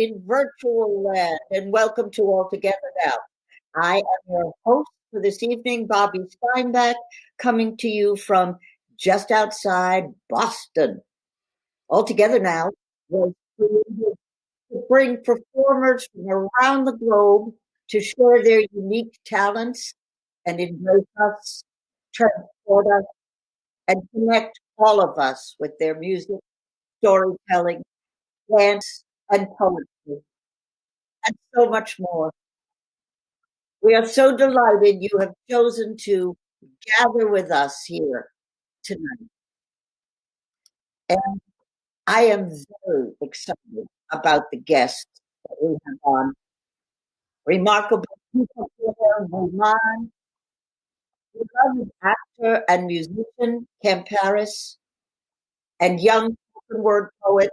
in virtual land, and welcome to All Together Now. I am your host for this evening, Bobbie Steinbach, coming to you from just outside Boston. All Together Now was created to bring performers from around the globe to share their unique talents and embrace us, transport us, and connect all of us with their music, storytelling, dance, and poetry, and so much more. We are so delighted you have chosen to gather with us here tonight. And I am very excited about the guests that we have on. Remarkable people here, Mulan, beloved actor and musician Kemp, and young spoken word poet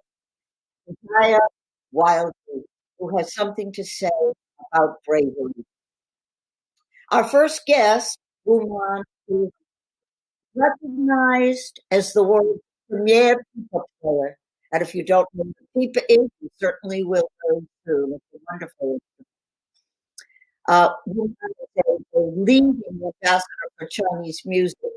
Keziah, Wilde, who has something to say about bravery. Our first guest, Mulan, is recognized as the world's premier pipa player. And if you don't know what pipa is, you certainly will very soon. It's a wonderful. Mulan is a leading ambassador for Chinese music.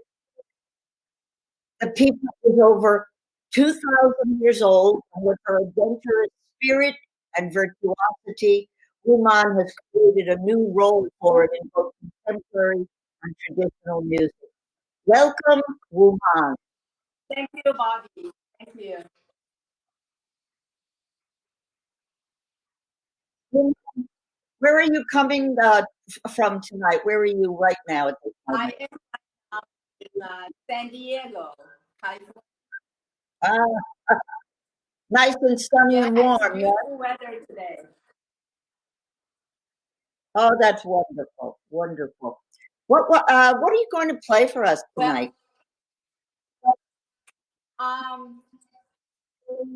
The pipa is over 2,000 years old, and with her adventurous spirit and virtuosity, Wuman has created a new role for it in both contemporary and traditional music. Welcome, Wuhan. Thank you, Bobbie. Thank you. Where are you coming from tonight? Where are you right now at this moment? I am in San Diego, California. Nice and sunny and warm. It's beautiful weather today. Oh, that's wonderful, wonderful. What are you going to play for us tonight? Well,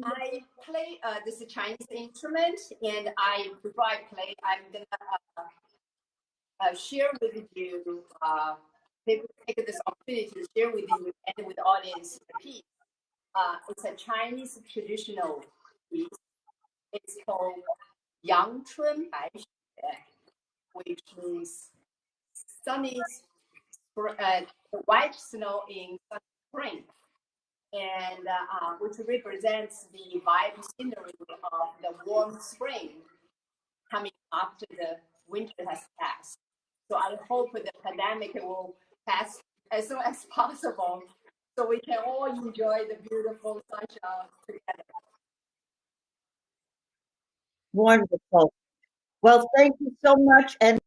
I play this Chinese instrument, and before I play, I'm gonna share with you, take this opportunity to share with you and with the audience the piece. It's a Chinese traditional piece. It's called Yang Chun Bai Xue, which means sunny, white snow in spring, and which represents the vibe scenery of the warm spring coming after the winter has passed. So I hope the pandemic will pass as soon as possible, so we can all enjoy the beautiful sunshine together. Wonderful. Well, thank you so much. And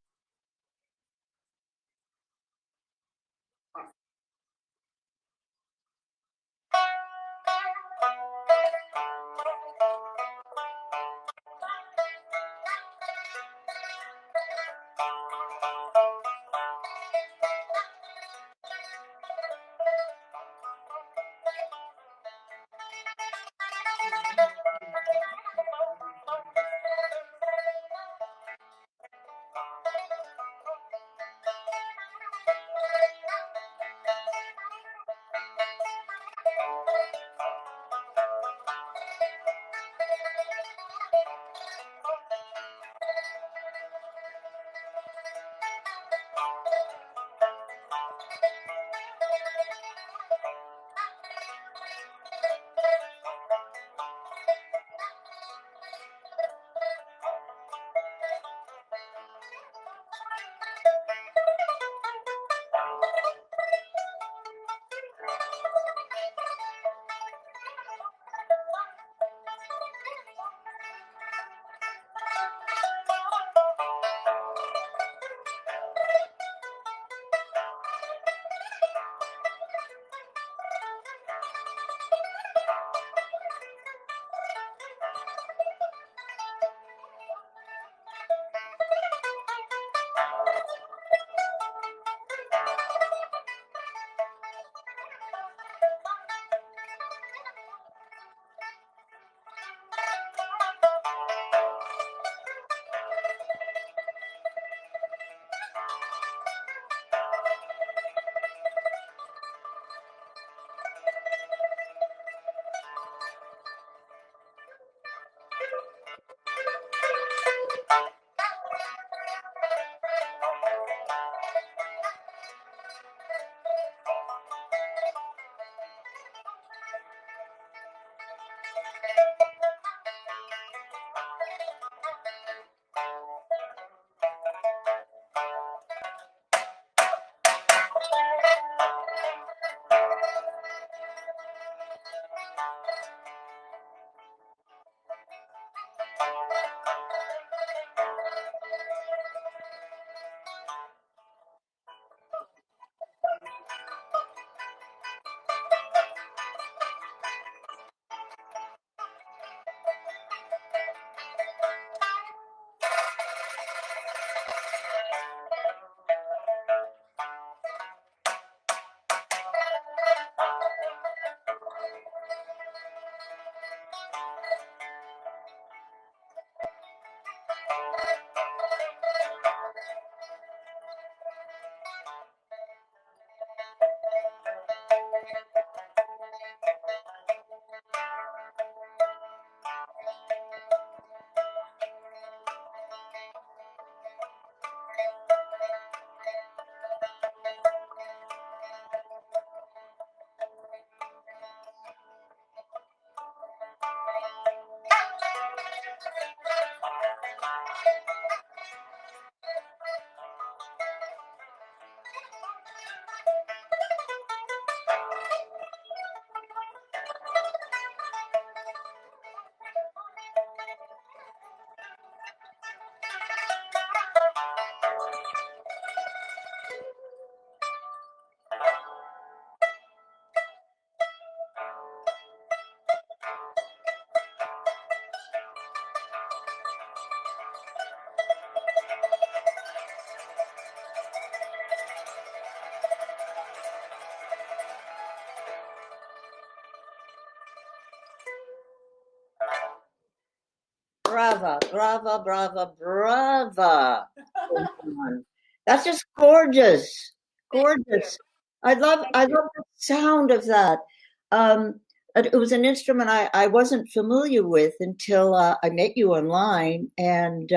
brava, brava, brava, brava. That's just gorgeous. Gorgeous. I love the sound of that. Um, it was an instrument I wasn't familiar with until I met you online, and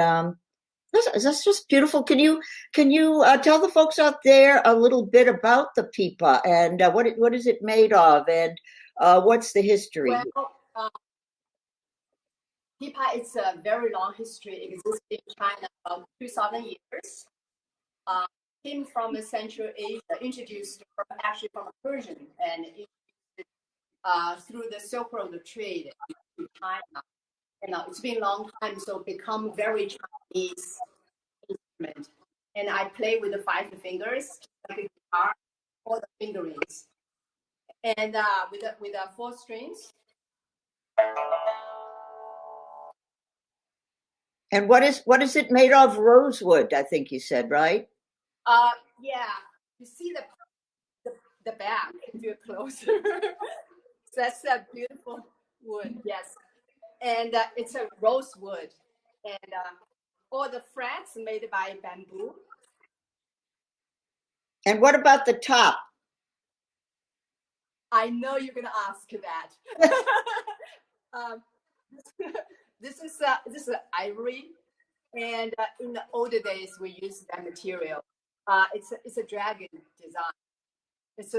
that's just beautiful. Can you tell the folks out there a little bit about the pipa and what is it made of, and what's the history? Well, pipa is a very long history. It exists in China about 2,000 years. Came from Central Asia, introduced actually from Persian, and through the Silk Road trade to China. And it's been a long time, so become very Chinese instrument. And I play with the 5 fingers, like a guitar, all the fingerings, and with the 4 strings. And what is it made of? Rosewood, I think you said, right? Yeah. You see the back if you're closer. That's a beautiful wood, yes. And it's a rosewood, and all the frets made by bamboo. And what about the top? I know you're gonna ask that. This is ivory, and in the older days we used that material. It's a dragon design.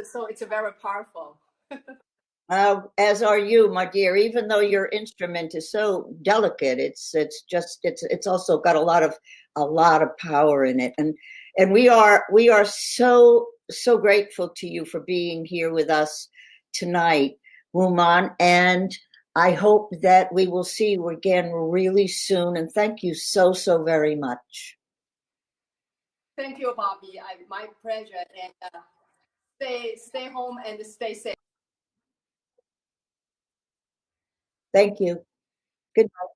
So it's a very powerful. As are you, my dear. Even though your instrument is so delicate, it's also got a lot of power in it, and we are so grateful to you for being here with us tonight, Wuman, and I hope that we will see you again really soon. And thank you so very much. Thank you, Bobbie. My pleasure. And stay home and stay safe. Thank you. Good night.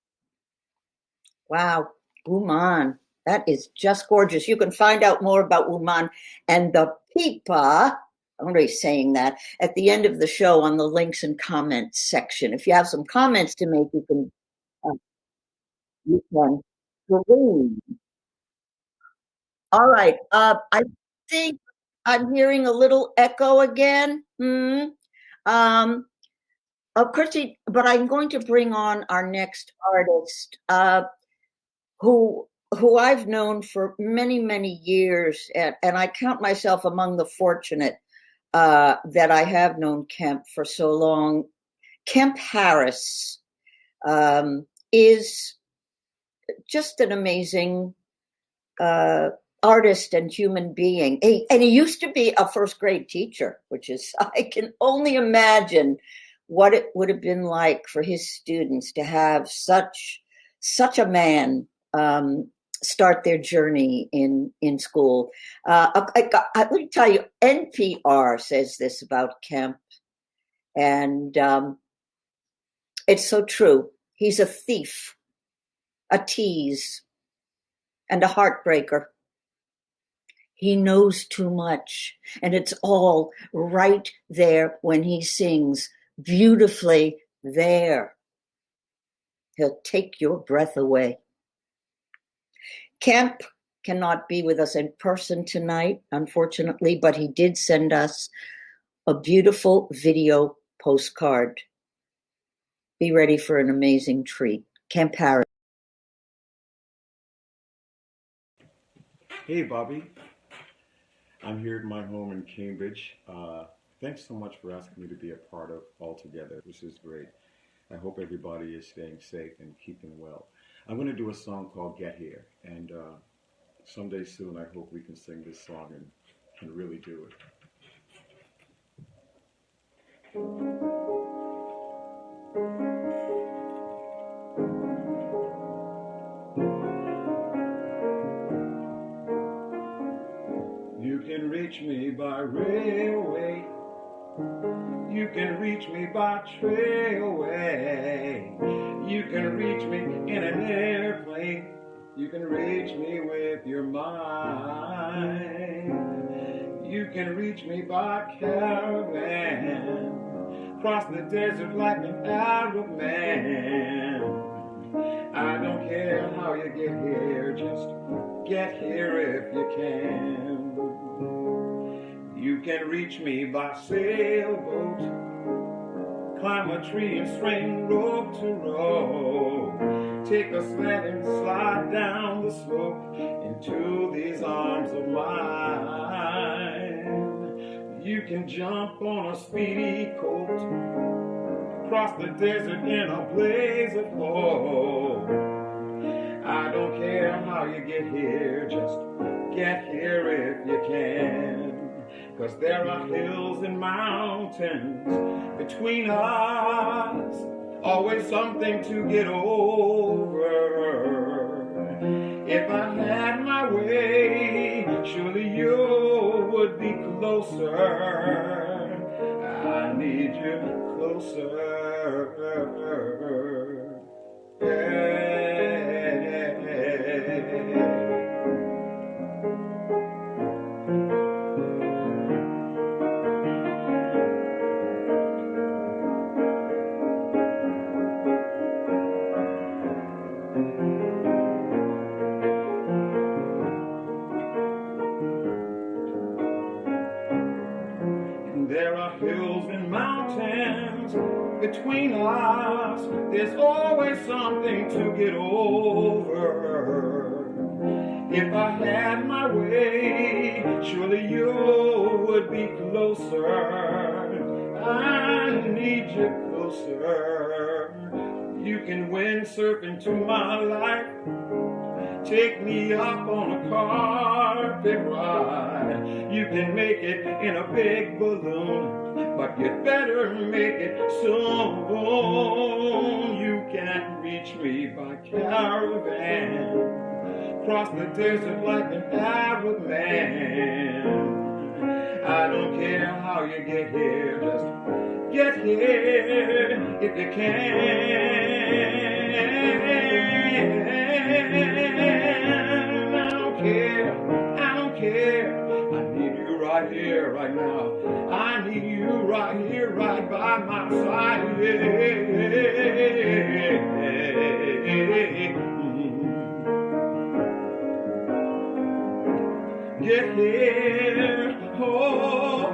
Wow, Wuman. That is just gorgeous. You can find out more about Wuman and the pipa. I'm already saying that at the end of the show on the links and comments section. If you have some comments to make, you can. All right. I think I'm hearing a little echo again. Of course, but I'm going to bring on our next artist, who I've known for many years, and I count myself among the fortunate that I have known Kemp for so long. Kemp Harris is just an amazing artist and human being. And he used to be a first grade teacher, which is, I can only imagine what it would have been like for his students to have such a man start their journey in school. Let me tell you, NPR says this about Kemp, and it's so true. He's a thief, a tease, and a heartbreaker. He knows too much, and it's all right there when he sings beautifully there. He'll take your breath away. Kemp cannot be with us in person tonight, unfortunately, but he did send us a beautiful video postcard. Be ready for an amazing treat. Kemp Harris. Hey, Bobbie. I'm here at my home in Cambridge. Thanks so much for asking me to be a part of All Together. This is great. I hope everybody is staying safe and keeping well. I'm going to do a song called Get Here, and someday soon I hope we can sing this song and really do it. You can reach me by railway. You can reach me by trailway. You can reach me in an airplane. You can reach me with your mind. You can reach me by caravan. Cross the desert like an Arab man. I don't care how you get here, just get here if you can. You can reach me by sailboat, climb a tree and string rope to rope, take a sled and slide down the slope into these arms of mine. You can jump on a speedy colt, cross the desert in a blaze of hope. I don't care how you get here, just get here if you can. 'Cause there are hills and mountains between us, always something to get over. If I had my way, surely you would be closer. I need you closer. Yeah. There are hills and mountains between us, there's always something to get over. If I had my way, surely you would be closer. I need you closer. You can windsurf into my life, take me up on a carpet ride. You can make it in a big balloon, but you'd better make it soon. You can't reach me by caravan, cross the desert like an Arab man. I don't care how you get here, just get here if you can. I don't care, I need you right here, right now. I need you right here, right by my side. Get here, all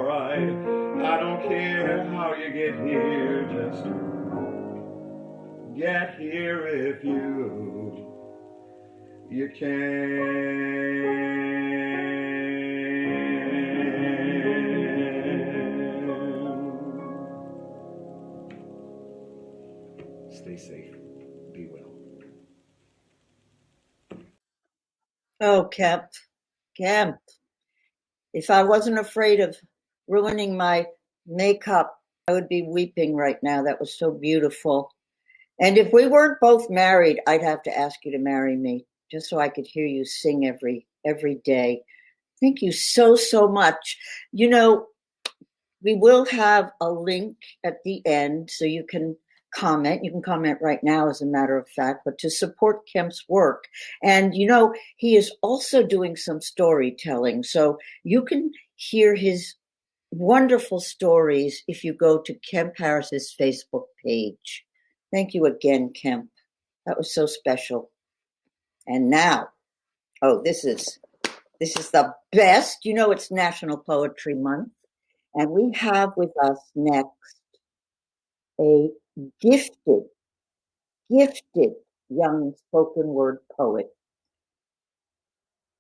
right. I don't care how you get here, just get here if you can. Stay safe. Be well. Oh, Kemp. If I wasn't afraid of ruining my makeup, I would be weeping right now. That was so beautiful. And if we weren't both married, I'd have to ask you to marry me just so I could hear you sing every day. Thank you so, so much. You know, we will have a link at the end so you can comment. You can comment right now, as a matter of fact, but to support Kemp's work. And, you know, he is also doing some storytelling. So you can hear his wonderful stories if you go to Kemp Harris's Facebook page. Thank you again, Kemp. That was so special. And now, this is the best. You know, it's National Poetry Month. And we have with us next a gifted young spoken word poet,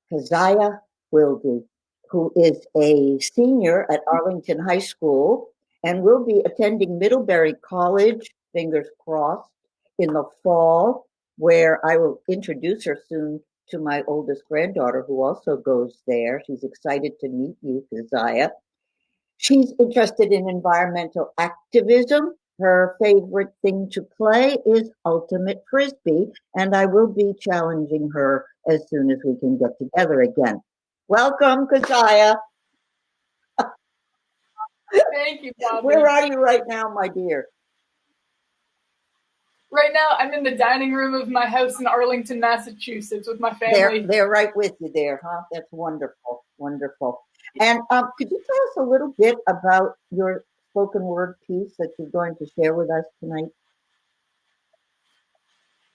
Keziah Wilde, who is a senior at Arlington High School and will be attending Middlebury College, fingers crossed, in the fall, where I will introduce her soon to my oldest granddaughter, who also goes there. She's excited to meet you, Keziah. She's interested in environmental activism. Her favorite thing to play is ultimate frisbee, and I will be challenging her as soon as we can get together again. Welcome, Keziah. Thank you, Bobbie. Where are you right now, my dear? Right now, I'm in the dining room of my house in Arlington, Massachusetts with my family. They're right with you there, huh? That's wonderful, wonderful. And could you tell us a little bit about your spoken word piece that you're going to share with us tonight?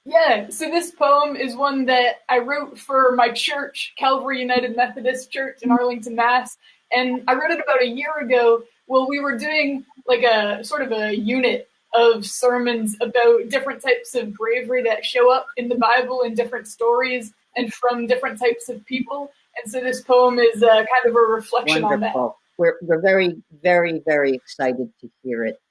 Yeah, so this poem is one that I wrote for my church, Calvary United Methodist Church in Arlington, Mass. And I wrote it about a year ago while we were doing like a sort of a unit of sermons about different types of bravery that show up in the Bible in different stories and from different types of people. And so this poem is kind of a reflection on that. Wonderful. We're very, very, very excited to hear it.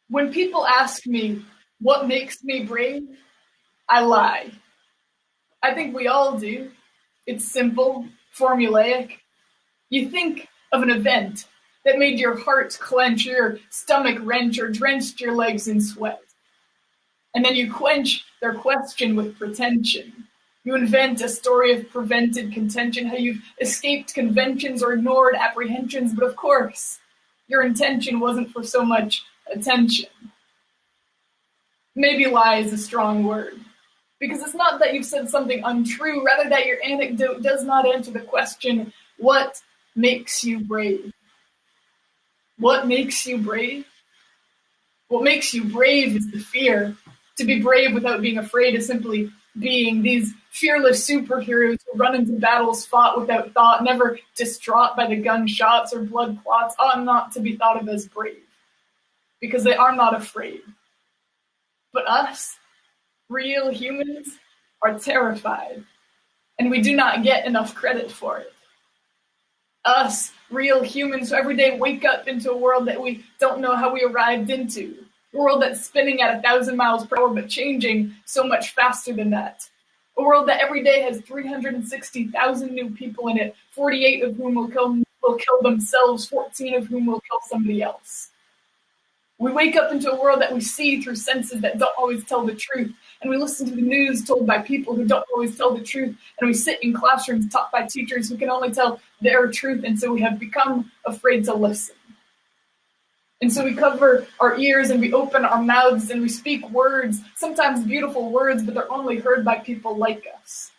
When people ask me what makes me brave, I lie. I think we all do. It's simple, formulaic. You think of an event that made your heart clench, your stomach wrench, or drenched your legs in sweat. And then you quench their question with pretension. You invent a story of prevented contention, how you've escaped conventions or ignored apprehensions, but of course, your intention wasn't for so much attention. Maybe lie is a strong word, because it's not that you've said something untrue, rather that your anecdote does not answer the question, what makes you brave? What makes you brave? What makes you brave is the fear. To be brave without being afraid is simply being these fearless superheroes who run into battles fought without thought, never distraught by the gunshots or blood clots, ought not to be thought of as brave, because they are not afraid. But us, real humans, are terrified, and we do not get enough credit for it. Us, real humans, who every day wake up into a world that we don't know how we arrived into, a world that's spinning at 1,000 miles per hour but changing so much faster than that. A world that every day has 360,000 new people in it, 48 of whom will kill themselves, 14 of whom will kill somebody else. We wake up into a world that we see through senses that don't always tell the truth, and we listen to the news told by people who don't always tell the truth, and we sit in classrooms taught by teachers who can only tell their truth, and so we have become afraid to listen. And so we cover our ears and we open our mouths and we speak words, sometimes beautiful words, but they're only heard by people like us.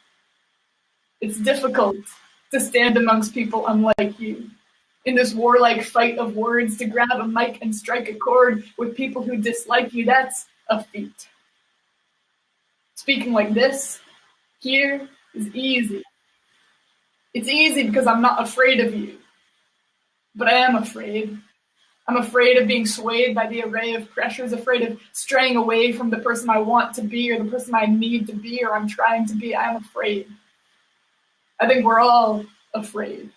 It's difficult to stand amongst people unlike you. In this warlike fight of words, to grab a mic and strike a chord with people who dislike you, that's a feat. Speaking like this, here, is easy. It's easy because I'm not afraid of you. But I am afraid. I'm afraid of being swayed by the array of pressures, afraid of straying away from the person I want to be or the person I need to be or I'm trying to be. I am afraid. I think we're all afraid.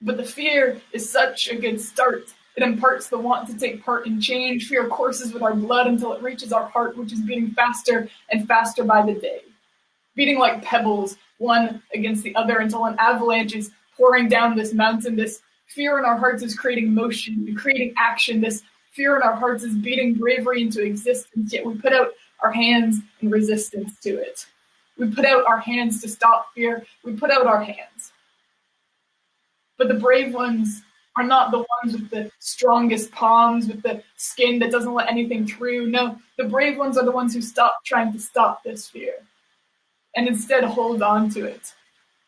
But the fear is such a good start. It imparts the want to take part in change. Fear courses with our blood until it reaches our heart, which is beating faster and faster by the day. Beating like pebbles, one against the other, until an avalanche is pouring down this mountain. This fear in our hearts is creating motion and creating action. This fear in our hearts is beating bravery into existence, yet we put out our hands in resistance to it. We put out our hands to stop fear. We put out our hands. But the brave ones are not the ones with the strongest palms, with the skin that doesn't let anything through. No, the brave ones are the ones who stop trying to stop this fear and instead hold on to it.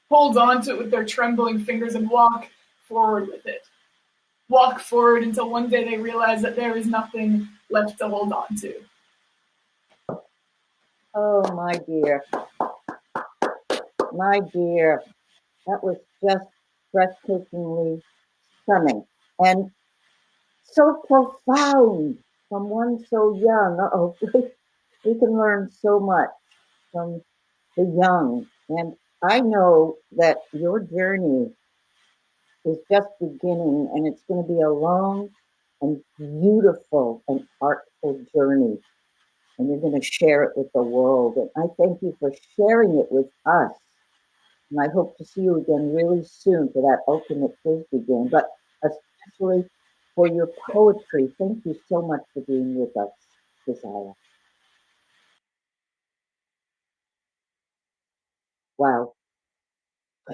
Hold on to it with their trembling fingers and walk forward with it. Walk forward until one day they realize that there is nothing left to hold on to. Oh, my dear. My dear. That was just breathtakingly stunning and so profound from one so young. Uh-oh, we can learn so much from the young. And I know that your journey is just beginning, and it's going to be a long and beautiful and artful journey. And you're going to share it with the world. And I thank you for sharing it with us. And I hope to see you again really soon for that ultimate frisbee game, but especially for your poetry. Thank you so much for being with us, Keziah. Wow.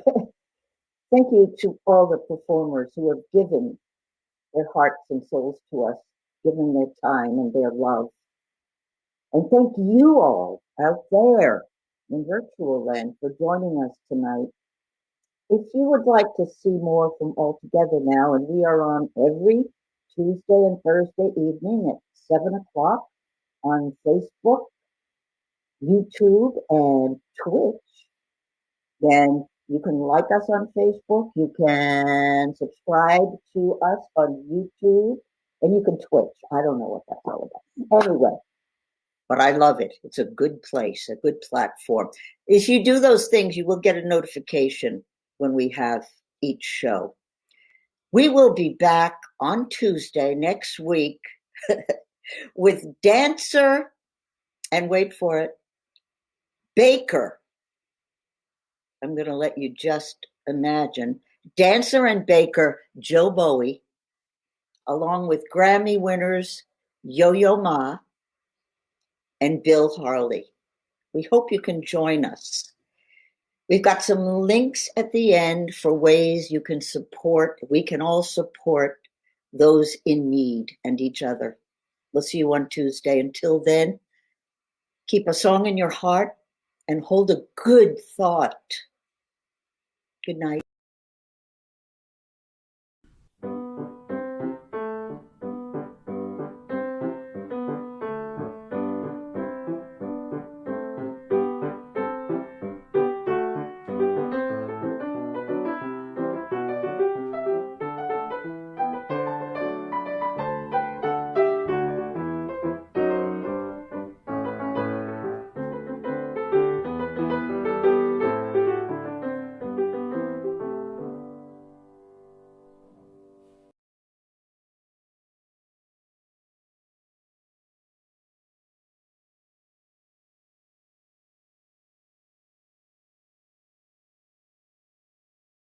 Thank you to all the performers who have given their hearts and souls to us, given their time and their love. And thank you all out there in virtual land for joining us tonight. If you would like to see more from All Together Now, and we are on every Tuesday and Thursday evening at 7 o'clock on Facebook, YouTube, and Twitch, then you can like us on Facebook, you can subscribe to us on YouTube, and you can Twitch. I don't know what that's all about. Anyway, but I love it. It's a good place, a good platform. If you do those things, you will get a notification when we have each show. We will be back on Tuesday next week with dancer, and wait for it, baker. I'm going to let you just imagine. Dancer and baker Joe Bowie, along with Grammy winners Yo-Yo Ma and Bill Harley. We hope you can join us. We've got some links at the end for ways you can support. We can all support those in need and each other. We'll see you on Tuesday. Until then, keep a song in your heart and hold a good thought. Good night.